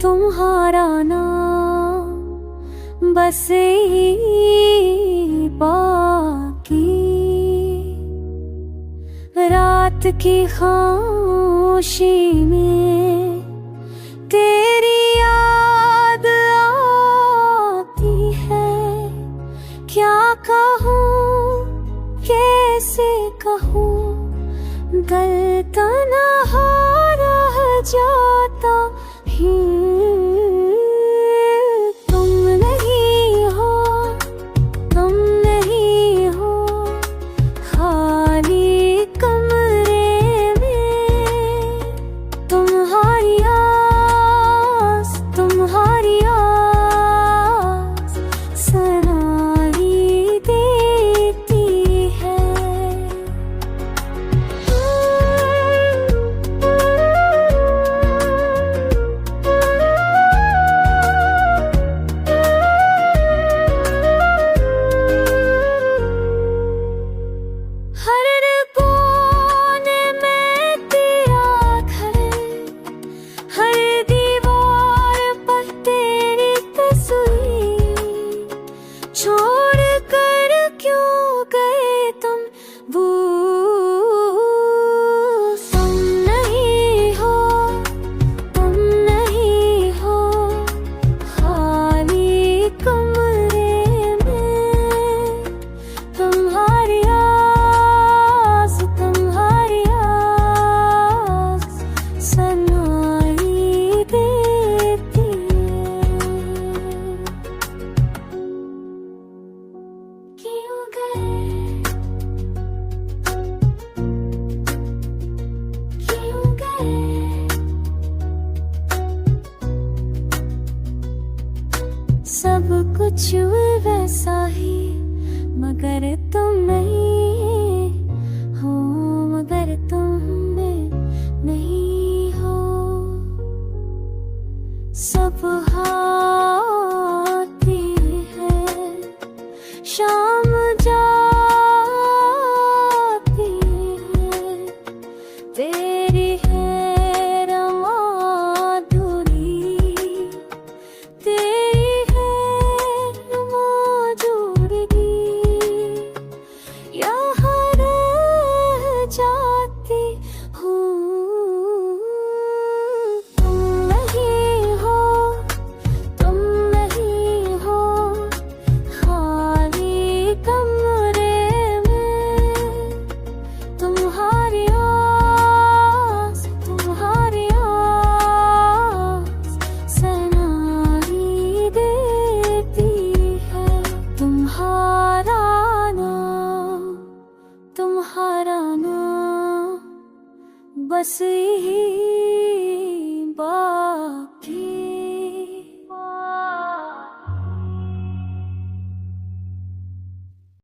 तुम्हारा नाम बस ही बाकी, रात की खामोशी में तेरी याद आती है। क्या कहूँ कैसे कहूँ, दिल तन्हा रह जाता ही। तुम नहीं हो, तुम नहीं हो, खाली कमरे में तुम्हारी आस सराही देती है। हर कोने में तेरा घर, हर दीवार पर तेरी तस्वीर। छोड़ कर क्यों गए तुम दूर। तुम नहीं हो, तुम नहीं हो, खाली कमरे में तुम्हारी आस सनाई देती है। क्यों गए, क्यों गए, सब कुछ वैसा ही, मगर तुम नहीं हो, मगर तुम नहीं हो। सब आती है, शाम जाती है, तेरी है रवां दूरी, तेरी है रवां जोड़गी। यहाँ रह जाती हूँ। तुम नहीं हो, तुम नहीं हो, खाली कमरे में तुम्हारी आस सनाही देती है। तुम्हारा नाम बस ही बाकी।